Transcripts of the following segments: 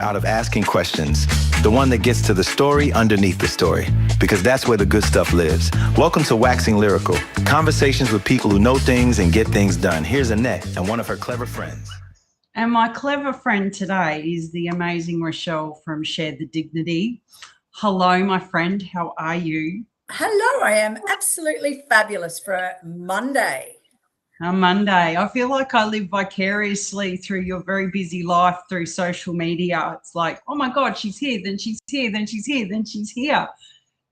out of asking questions, the one that gets to the story underneath the story, because that's where the good stuff lives. Welcome to Waxing Lyrical, conversations with people who know things and get things done. Here's Annette and one of her clever friends. And my clever friend today is the amazing Rochelle from Share the Dignity. Hello, my friend. How are you? Hello, I am absolutely fabulous for a Monday. A Monday. I feel like I live vicariously through your very busy life through social media. It's like, oh my God, she's here, then she's here, then she's here, then she's here.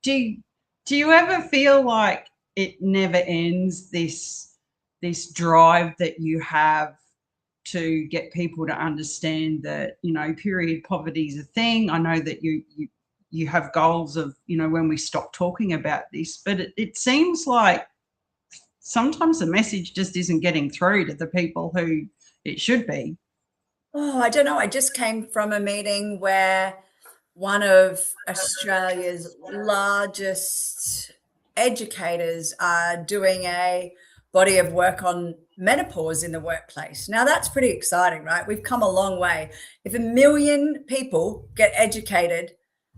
Do you ever feel like it never ends, this drive that you have to get people to understand that, you know, period poverty is a thing? I know that you have goals of, you know, when we stop talking about this, but it seems like sometimes the message just isn't getting through to the people who it should be. Oh, I don't know. I just came from a meeting where one of Australia's largest educators are doing a body of work on menopause in the workplace. Now, that's pretty exciting, right? We've come a long way. If 1 million people get educated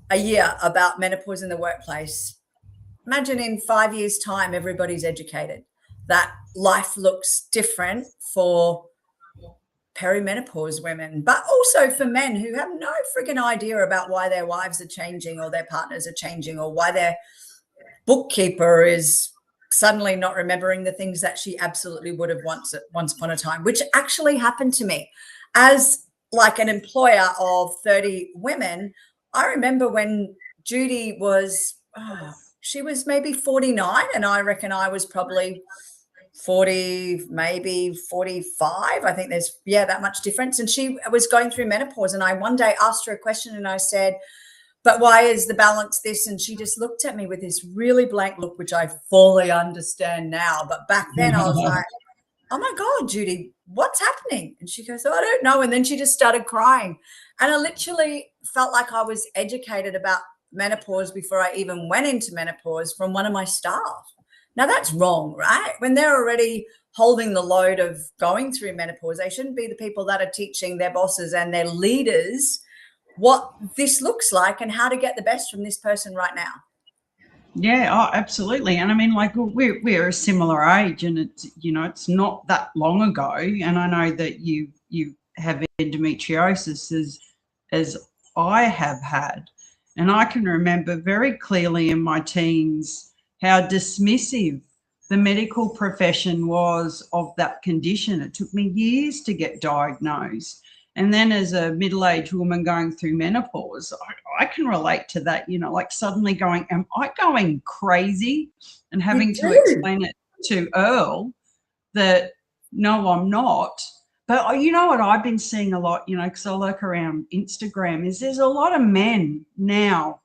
a year about menopause in the workplace, imagine in 5 years' time, everybody's educated. That life looks different for perimenopause women, but also for men who have no friggin' idea about why their wives are changing or their partners are changing or why their bookkeeper is suddenly not remembering the things that she absolutely would have once upon a time, which actually happened to me. As like an employer of 30 women, I remember when Judy was, she was maybe 49 and I reckon I was probably 40, maybe 45. I think there's, that much difference. And she was going through menopause. And I one day asked her a question and I said, but why is the balance this? And she just looked at me with this really blank look, which I fully understand now. But back then I was like, oh my God, Judy, what's happening? And she goes, oh, I don't know. And then she just started crying. And I literally felt like I was educated about menopause before I even went into menopause from one of my staff. Now that's wrong, right? When they're already holding the load of going through menopause, they shouldn't be the people that are teaching their bosses and their leaders what this looks like and how to get the best from this person right now. Yeah, oh, absolutely. And I mean, like we're a similar age, and it's, you know, it's not that long ago. And I know that you have endometriosis as I have had, and I can remember very clearly in my teens how dismissive the medical profession was of that condition. It took me years to get diagnosed. And then as a middle-aged woman going through menopause, I can relate to that, you know, like suddenly going, am I going crazy? And having to explain it to Earl that, no, I'm not. But you know what I've been seeing a lot, you know, because I look around Instagram, is there's a lot of men now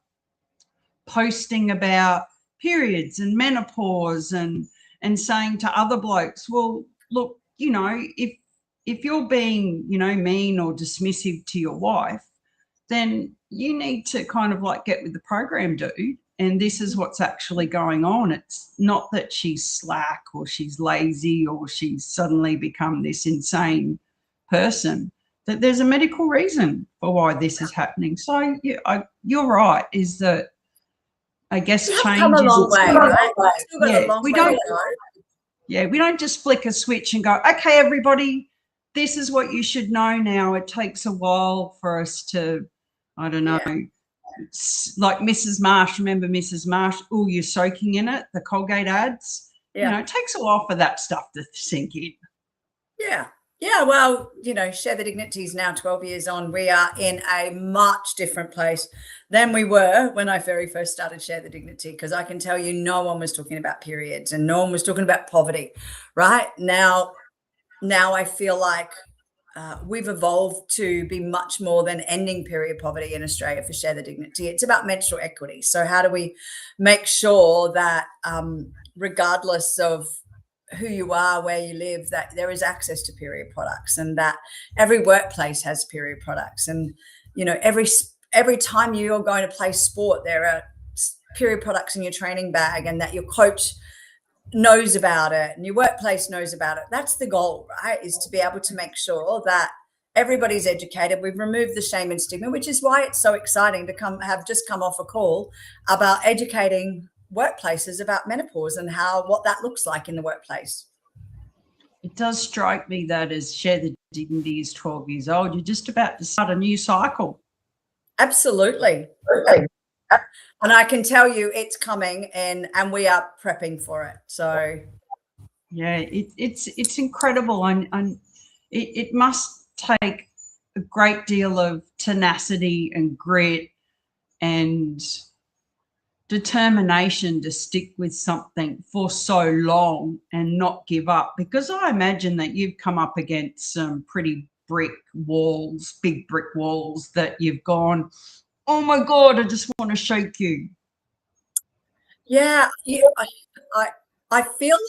posting about periods and menopause and saying to other blokes, well, look, you know, if you're being, you know, mean or dismissive to your wife, then you need to kind of like get with the program, dude. And this is what's actually going on. It's not that she's slack or she's lazy or she's suddenly become this insane person, that there's a medical reason for why this is happening. So you're right, is that I guess change come a long way, right? We don't just flick a switch and go, okay, everybody, this is what you should know now. It takes a while for us to, I don't know, like Mrs. Marsh. Remember Mrs. Marsh? Oh, you're soaking in it, the Colgate ads. You know, it takes a while for that stuff to sink in. Yeah, well, you know, Share the Dignity is now 12 years on. We are in a much different place than we were when I very first started Share the Dignity, because I can tell you no one was talking about periods and no one was talking about poverty. Right now I feel like we've evolved to be much more than ending period poverty in Australia for Share the Dignity. It's about menstrual equity. So how do we make sure that regardless of who you are, where you live, that there is access to period products, and that every workplace has period products, and you know, every time you're going to play sport, there are period products in your training bag, and that your coach knows about it and your workplace knows about it. That's the goal, right? Is to be able to make sure that Everybody's educated. We've removed the shame and stigma, which is why it's so exciting to come off a call about educating workplaces about menopause and what that looks like in the workplace. It does strike me that as Share the Dignity is 12 years old, you're just about to start a new cycle. Absolutely. And I can tell you it's coming, and we are prepping for it. So yeah, it's incredible, and it must take a great deal of tenacity and grit and determination to stick with something for so long and not give up, because I imagine that you've come up against some pretty big brick walls that you've gone, oh my God, I just want to shake you. Yeah, I feel like,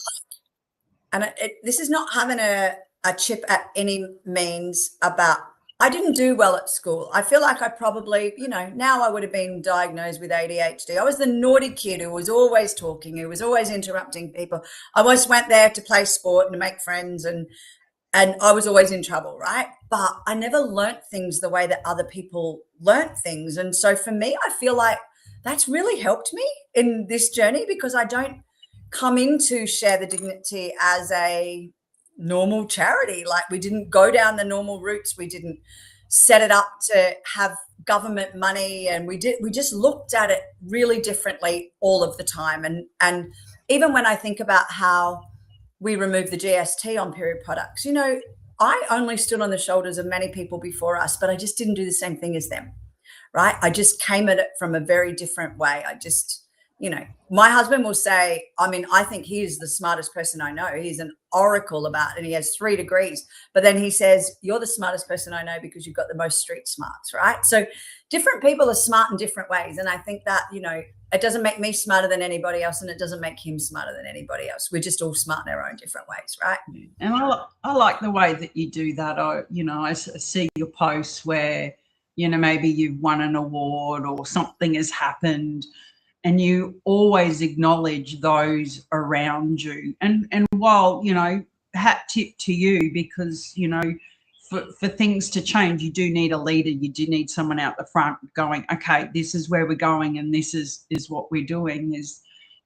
and this is not having a chip at any means about, I didn't do well at school. I feel like I probably, now I would have been diagnosed with ADHD. I was the naughty kid who was always talking, who was always interrupting people. I always went there to play sport and to make friends, and I was always in trouble, right? But I never learnt things the way that other people learnt things. And so for me, I feel like that's really helped me in this journey, because I don't come into Share the Dignity as a normal charity. Like, we didn't go down the normal routes. We didn't set it up to have government money, and we just looked at it really differently all of the time. And even when I think about how we removed the GST on period products, I only stood on the shoulders of many people before us, but I just didn't do the same thing as them, right? I just came at it from a very different way. I just, my husband will say, I think he is the smartest person I know. He's an oracle about it, and he has 3 degrees. But then he says, you're the smartest person I know because you've got the most street smarts, right? So different people are smart in different ways. And I think that, it doesn't make me smarter than anybody else, and it doesn't make him smarter than anybody else. We're just all smart in our own different ways, right? And I like the way that you do that. I see your posts where, maybe you've won an award or something has happened, and you always acknowledge those around you. And while, hat tip to you, because, for things to change, you do need a leader. You do need someone out the front going, okay, this is where we're going, and this is what we're doing.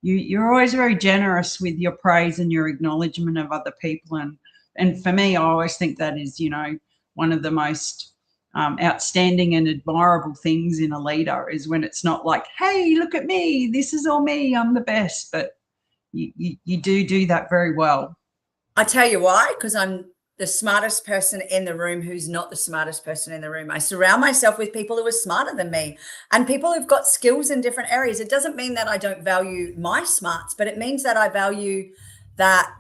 You're always very generous with your praise and your acknowledgement of other people. And for me, I always think that is, one of the most outstanding and admirable things in a leader, is when it's not like, hey, look at me, this is all me, I'm the best. But you do that very well. I tell you why, because I'm the smartest person in the room who's not the smartest person in the room. I surround myself with people who are smarter than me, and people who've got skills in different areas. It doesn't mean that I don't value my smarts, but it means that I value that,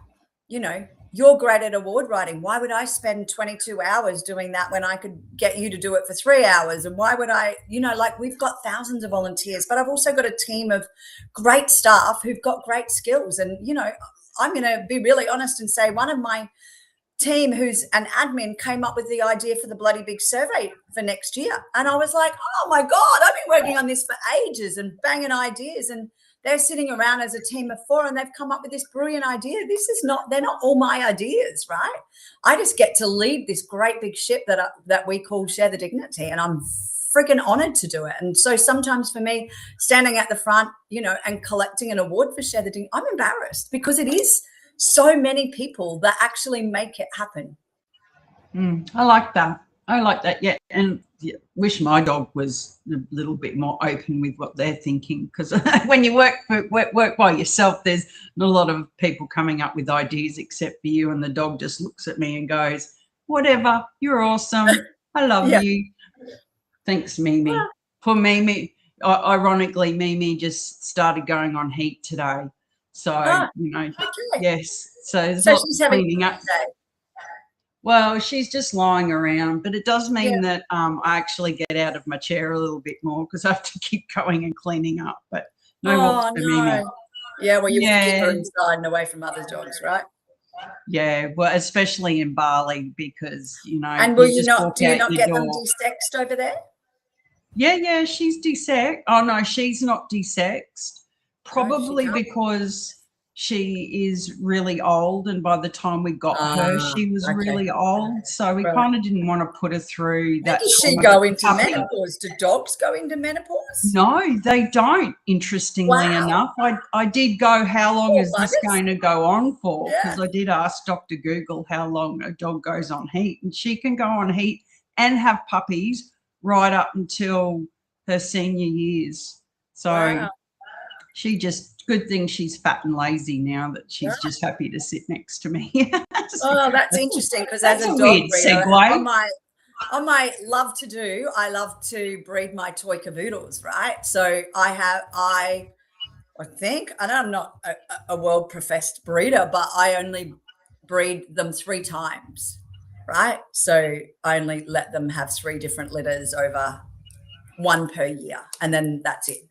you're great at award writing. Why would I spend 22 hours doing that when I could get you to do it for 3 hours? And why would I, we've got thousands of volunteers, but I've also got a team of great staff who've got great skills. And, I'm going to be really honest and say, one of my team, who's an admin, came up with the idea for the bloody big survey for next year. And I was like, oh my God, I've been working on this for ages and banging ideas, and they're sitting around as a team of 4 and they've come up with this brilliant idea. They're not all my ideas, right? I just get to lead this great big ship that we call Share the Dignity, and I'm freaking honored to do it. And so sometimes for me, standing at the front, and collecting an award for Share the Dignity, I'm embarrassed, because it is so many people that actually make it happen. I like that. Yeah. And wish my dog was a little bit more open with what they're thinking, because when you work by yourself, there's not a lot of people coming up with ideas except for you, and the dog just looks at me and goes, whatever, you're awesome, I love you. Thanks, Mimi. For Mimi, ironically, Mimi just started going on heat today. So, okay. Yes. So she's having cleaning up. Well, she's just lying around, but it does mean that I actually get out of my chair a little bit more, because I have to keep going and cleaning up. But no walks for Mimi. Yeah, well, you have to keep her inside and away from other dogs, right? Yeah, well, especially in Bali, because, And do you not get them de-sexed over there? Yeah, she's de-sexed. Oh, no, she's not de-sexed. Probably because she is really old, and by the time we got her, she was okay. really old. So we Right. kind of didn't want to put her through that. Does she trauma go that into puppy- menopause? Do dogs go into menopause? No, they don't, interestingly Wow. enough. I did go, how long Poor is this buggers. going to go on for? Yeah. Because I did ask Dr. Google how long a dog goes on heat, and she can go on heat and have puppies right up until her senior years. So Wow. she just, good thing she's fat and lazy now, that she's just happy to sit next to me. Oh, that's interesting, because as a dog weird breeder, segue. on my love to do, I love to breed my toy cavoodles, right? So I think, and I'm not a world professed breeder, but I only breed them 3 times, right? So I only let them have 3 different litters over 1 per year, and then that's it.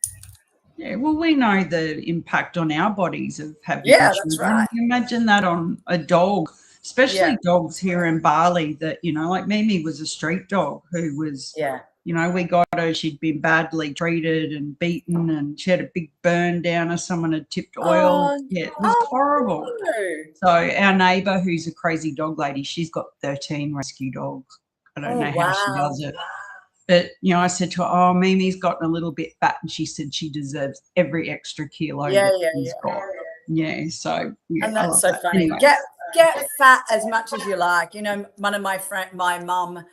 Yeah, well, we know the impact on our bodies of having Yeah, children. that's right. Imagine that on a dog, especially Yeah. dogs here in Bali that, you know, like Mimi was a street dog who was, Yeah. you know, we got her, she'd been badly treated and beaten, and she had a big burn down as someone had tipped oil. Yeah, it was horrible. No. So our neighbour, who's a crazy dog lady, she's got 13 rescue dogs. I don't know how she does it. But, you know, I said to her, oh, Mimi's gotten a little bit fat, and she said she deserves every extra kilo that she's got. Yeah, so yeah, and that's so funny. Anyway. Get fat as much as you like. You know, one of my mum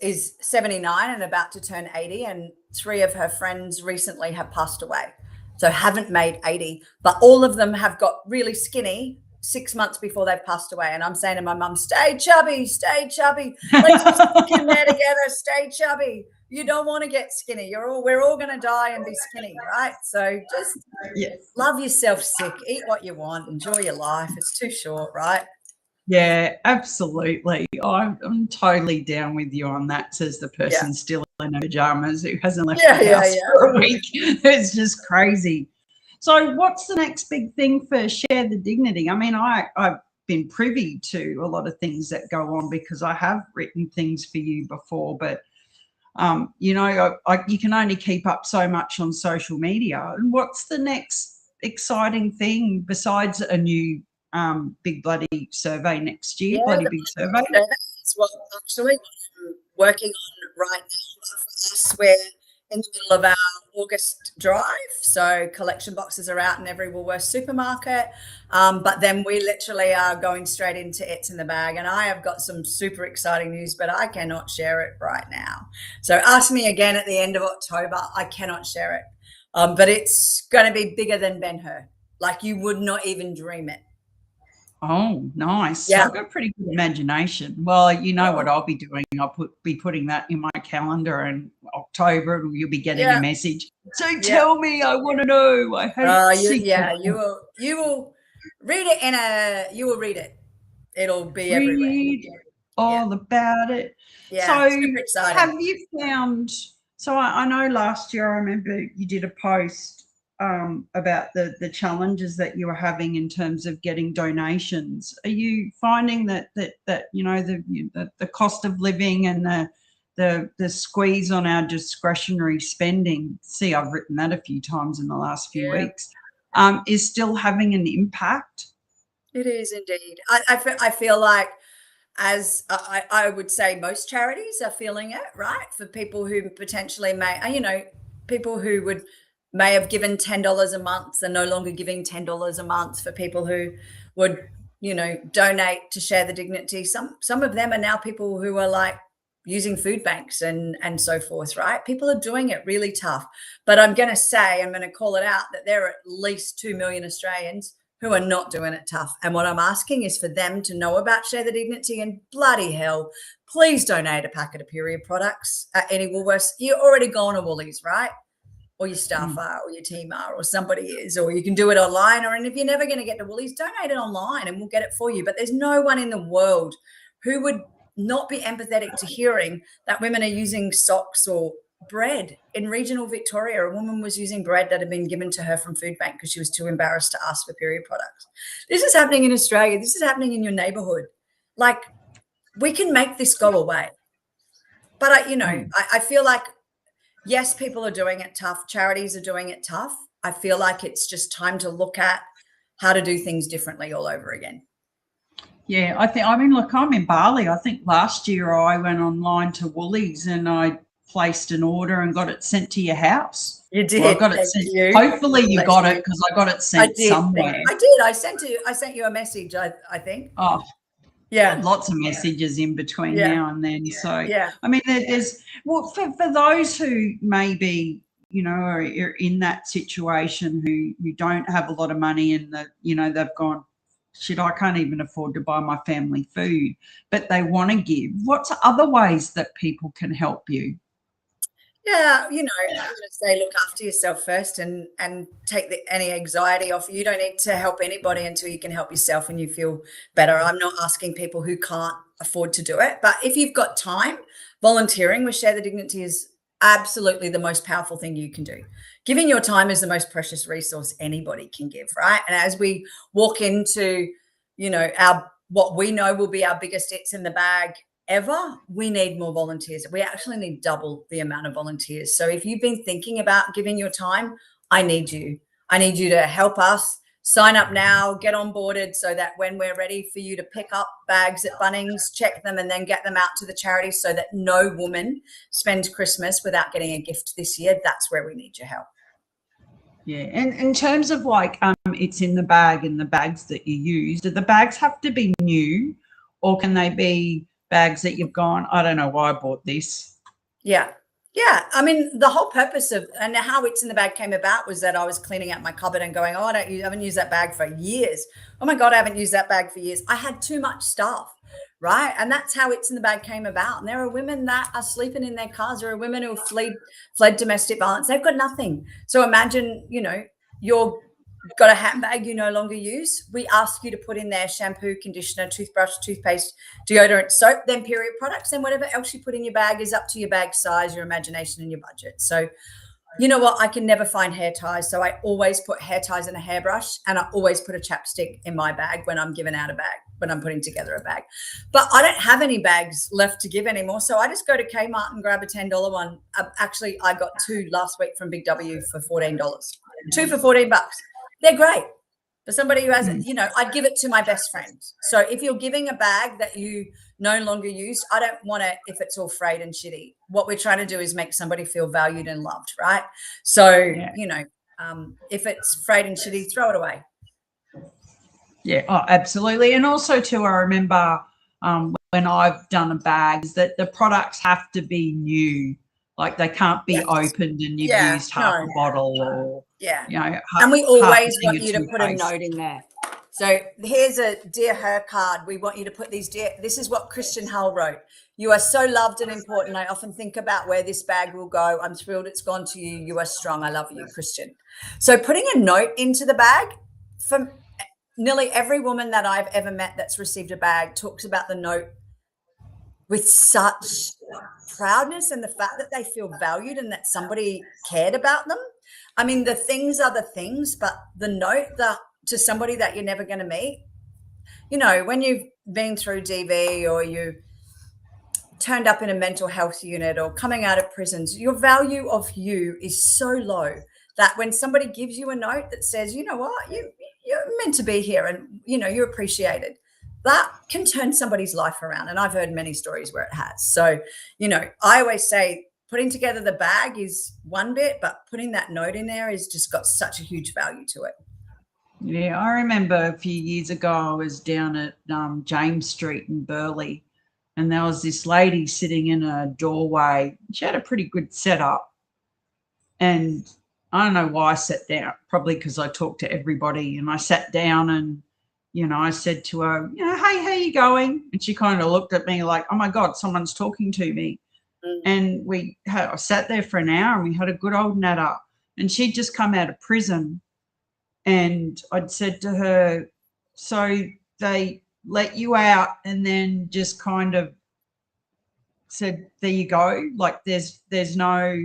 is 79 and about to turn 80, and 3 of her friends recently have passed away, so haven't made 80, but all of them have got really skinny 6 months before they've passed away. And I'm saying to my mum, stay chubby, let's just stick in there together, stay chubby. You don't want to get skinny. We're all going to die and be skinny, right? So just love yourself sick, eat what you want, enjoy your life. It's too short, right? Yeah, absolutely. I'm totally down with you on that, says the person still in her pajamas who hasn't left the house for a week. It's just crazy. So what's the next big thing for Share the Dignity? I mean, I've been privy to a lot of things that go on because I have written things for you before, but, you know, you can only keep up so much on social media. And what's the next exciting thing besides a new big bloody survey next year? Bloody big survey. That's what actually I'm working on right now. For us, we're in the middle of our August drive, so collection boxes are out in every Woolworths supermarket, but then we literally are going straight into It's in the Bag, and I have got some super exciting news, but I cannot share it right now. So ask me again at the end of October. I cannot share it, but it's going to be bigger than Ben-Hur. Like, you would not even dream it. Oh, nice. Yeah. I've got a pretty good imagination. Well, you know what I'll be doing. I'll be putting that in my calendar in October. You'll be getting a message. So tell me, I want to know. I hate you will read it you will read it. It'll be everywhere. All about it. Yeah, so super exciting. Have you found, so I know last year I remember you did a post about the challenges that you were having in terms of getting donations. Are you finding that you know the cost of living and the squeeze on our discretionary spending? See, I've written that a few times in the last few weeks. Is still having an impact? It is indeed. I feel like, as I would say, most charities are feeling it, right? For people who potentially people who may have given $10 a month are no longer giving $10 a month. For people who would, donate to Share the Dignity, some of them are now people who are like using food banks and so forth, right? People are doing it really tough. But I'm going to call it out that there are at least 2 million Australians who are not doing it tough. And what I'm asking is for them to know about Share the Dignity, and bloody hell, please donate a packet of period products at any Woolworths. You're already going to Woolies, right? Or your staff are, or your team are, or somebody is, or you can do it online. And if you're never going to get to Woolies, donate it online and we'll get it for you. But there's no one in the world who would not be empathetic to hearing that women are using socks or bread. In regional Victoria, a woman was using bread that had been given to her from Food Bank because she was too embarrassed to ask for period products. This is happening in Australia. This is happening in your neighborhood. Like, we can make this go away. But I feel like, yes, people are doing it tough. Charities are doing it tough. I feel like it's just time to look at how to do things differently all over again. Yeah, I mean, look, I'm in Bali. I think last year I went online to Woolies and I placed an order and got it sent to your house. You did. Well, I got it Thank sent. you. Hopefully you got it, because I got it sent somewhere. I did. I sent you a message, I think. Oh, yeah. Lots of messages in between now and then. So, yeah. I mean, there's, well, for those who maybe, you know, are in that situation who don't have a lot of money and that, you know, they've gone, shit, I can't even afford to buy my family food, but they want to give. What's other ways that people can help you? Yeah, you know, I'm going to say look after yourself first and take any anxiety off. You don't need to help anybody until you can help yourself and you feel better. I'm not asking people who can't afford to do it, but if you've got time, volunteering with Share the Dignity is absolutely the most powerful thing you can do. Giving your time is the most precious resource anybody can give, right? And as we walk into, you know, what we know will be our biggest hits in the bag ever, we need more volunteers. We actually need double the amount of volunteers. So if you've been thinking about giving your time, I need you. I need you to help us. Sign up now, get onboarded so that when we're ready for you to pick up bags at Bunnings, check them and then get them out to the charity so that no woman spends Christmas without getting a gift this year. That's where we need your help. Yeah, and in terms of like it's in the bag and the bags that you use, do the bags have to be new or can they be bags that you've gone, I don't know why I bought this? Yeah. I mean, the whole purpose of and how it's in the bag came about was that I was cleaning out my cupboard and going, oh, I haven't used that bag for years. Oh my God, I haven't used that bag for years. I had too much stuff, right? And that's how it's in the bag came about. And there are women that are sleeping in their cars. There are women who have fled domestic violence. They've got nothing. So imagine, you know, you've got a handbag you no longer use. We ask you to put in there shampoo, conditioner, toothbrush, toothpaste, deodorant, soap, then period products, and whatever else you put in your bag is up to your bag size, your imagination, and your budget. So, you know what? I can never find hair ties. So I always put hair ties in a hairbrush and I always put a chapstick in my bag when I'm giving out a bag, when I'm putting together a bag. But I don't have any bags left to give anymore. So I just go to Kmart and grab a $10 one. Actually, I got 2 last week from Big W for $14. 2 for $14. They're great for somebody who hasn't, you know, I'd give it to my best friend. So if you're giving a bag that you no longer use, I don't want it if it's all frayed and shitty. What we're trying to do is make somebody feel valued and loved, right? So, you know, if it's frayed and shitty, throw it away. Yeah, oh, absolutely. And also too, I remember when I've done a bag is that the products have to be new. Like they can't be opened and you've used half a bottle or, you know. And we always want you to put a note in there. So here's a Dear Her card. We want you to put this is what Christian Hull wrote. You are so loved and important. I often think about where this bag will go. I'm thrilled it's gone to you. You are strong. I love you, Christian. So putting a note into the bag, for nearly every woman that I've ever met that's received a bag talks about the note with such proudness and the fact that they feel valued and that somebody cared about them. I mean, the things are the things, but the note to somebody that you're never going to meet, you know, when you've been through DV or you turned up in a mental health unit or coming out of prisons, your value of you is so low that when somebody gives you a note that says, you know what, you're meant to be here and, you know, you're appreciated, that can turn somebody's life around. And I've heard many stories where it has. So, you know, I always say putting together the bag is one bit, but putting that note in there has just got such a huge value to it. Yeah, I remember a few years ago I was down at James Street in Burleigh and there was this lady sitting in a doorway. She had a pretty good setup. And I don't know why I sat down, probably because I talked to everybody. And I sat down and, you know, I said to her, you know, hey, how you going? And she kind of looked at me like, oh, my God, someone's talking to me. And I sat there for an hour and we had a good old natter. And she'd just come out of prison. And I'd said to her, so they let you out and then just kind of said, there you go. Like there's no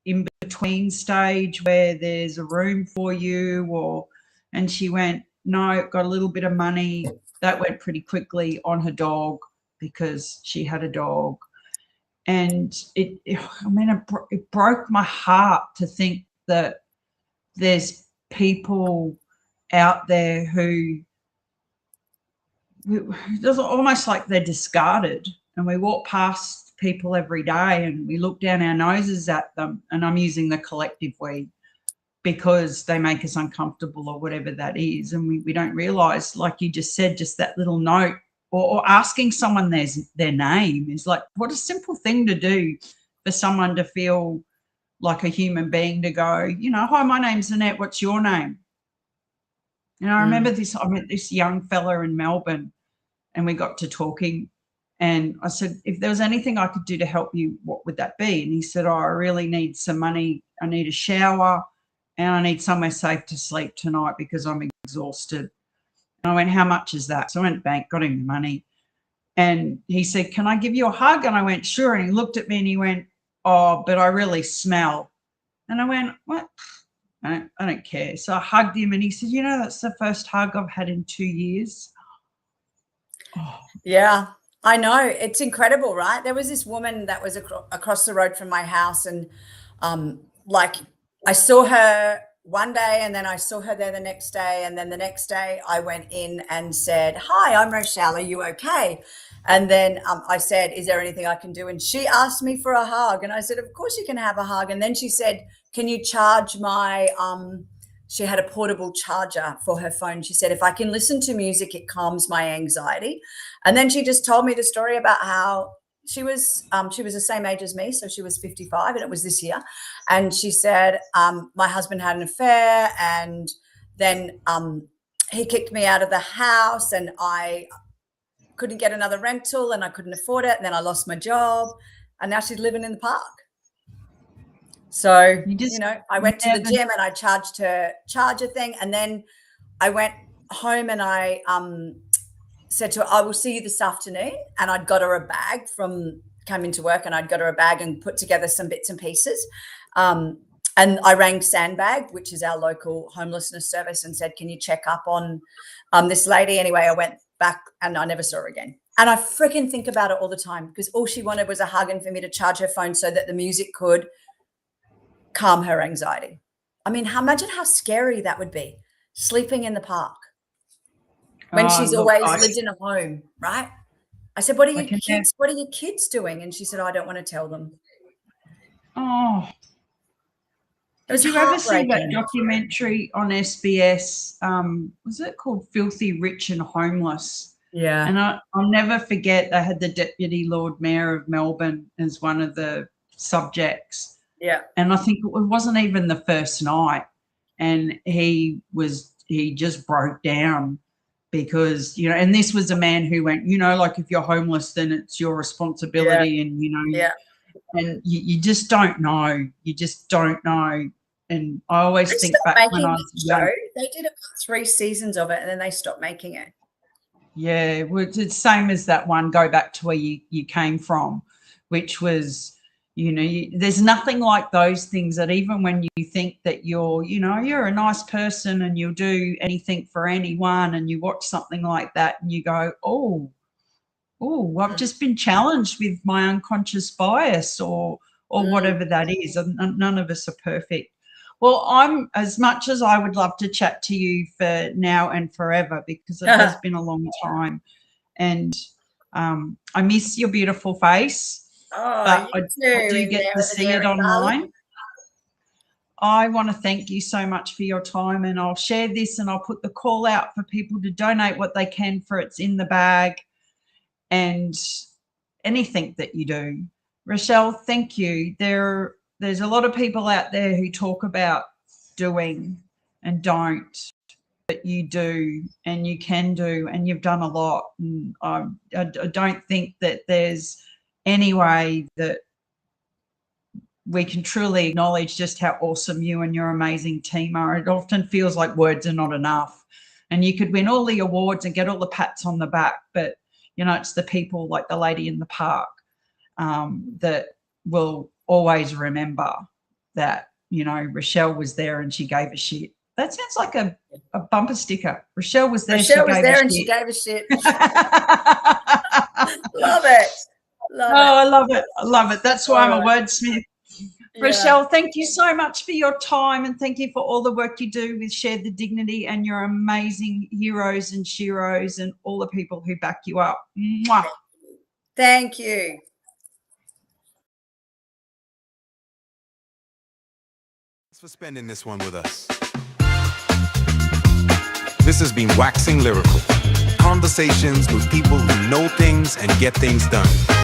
in-between stage where there's a room for you and she went, no, got a little bit of money. That went pretty quickly on her dog because she had a dog. And it broke my heart to think that there's people out there who it's almost like they're discarded, and we walk past people every day and we look down our noses at them, and I'm using the collective we because they make us uncomfortable or whatever that is, and we don't realise, like you just said, just that little note or asking someone their name is like, what a simple thing to do for someone to feel like a human being, to go, you know, hi, my name's Annette, what's your name? And I remember I met this young fella in Melbourne, and we got to talking, and I said, if there was anything I could do to help you, what would that be? And he said, oh, I really need some money. I need a shower and I need somewhere safe to sleep tonight because I'm exhausted. And I went, how much is that? So I went to the bank, got him the money. And he said, can I give you a hug? And I went, sure. And he looked at me and he went, oh, but I really smell. And I went, what? I don't care. So I hugged him, and he said, you know, that's the first hug I've had in 2 years. Oh. Yeah, I know. It's incredible, right? There was this woman that was across the road from my house, and like I saw her one day, and then I saw her there the next day, and then the next day I went in and said, hi, I'm Rochelle, are you okay? And then I said, is there anything I can do? And she asked me for a hug, and I said, of course you can have a hug. And then she said, can you charge my she had a portable charger for her phone. She said, if I can listen to music, it calms my anxiety. And then she just told me the story about how she was the same age as me. So she was 55, and it was this year. And she said, my husband had an affair, and then he kicked me out of the house, and I couldn't get another rental, and I couldn't afford it. And then I lost my job, and now she's living in the park. So, you know, I went to the gym and I charged her charger thing. And then I went home and I said to her, I will see you this afternoon. And I'd got her a bag came into work, and I'd got her a bag and put together some bits and pieces. And I rang Sandbag, which is our local homelessness service, and said, can you check up on this lady? Anyway, I went back and I never saw her again. And I freaking think about it all the time, because all she wanted was a hug and for me to charge her phone so that the music could calm her anxiety. I mean, imagine how scary that would be, sleeping in the park when she's always lived in a home, right? I said, what are your kids doing? And she said, I don't want to tell them. Oh, did you ever see that documentary on SBS? Was it called Filthy Rich and Homeless? Yeah. And I'll never forget, they had the Deputy Lord Mayor of Melbourne as one of the subjects. Yeah. And I think it wasn't even the first night, and he just broke down because, you know, and this was a man who went, you know, like, if you're homeless, then it's your responsibility. Yeah. And, you know, and you just don't know. You just don't know. And I always think back when I was young. They did about 3 seasons of it, and then they stopped making it. Yeah, well, it's the same as that one, Go Back to Where You Came From, which was, you know, there's nothing like those things that even when you think that you're a nice person and you'll do anything for anyone, and you watch something like that and you go, oh, I've just been challenged with my unconscious bias or whatever that is. And none of us are perfect. Well, I'm, as much as I would love to chat to you for now and forever, because it has been a long time, and I miss your beautiful face. Oh, but I do get to see it online. I want to thank you so much for your time, and I'll share this and I'll put the call out for people to donate what they can for It's in the Bag and anything that you do. Rochelle, thank you. There's a lot of people out there who talk about doing and don't, but you do and you can do, and you've done a lot. And I don't think that there's any way that we can truly acknowledge just how awesome you and your amazing team are. It often feels like words are not enough, and you could win all the awards and get all the pats on the back, but, you know, it's the people like the lady in the park that will always remember that, you know, Rochelle was there and she gave a shit. That sounds like a bumper sticker. Rochelle was there. Rochelle was there and she gave a shit. Love it. I love it. I love it. That's why I'm a wordsmith. Rochelle, thank you so much for your time, and thank you for all the work you do with Share the Dignity and your amazing heroes and sheroes and all the people who back you up. Mwah. Thank you. Thanks for spending this one with us. This has been Waxing Lyrical. Conversations with people who know things and get things done.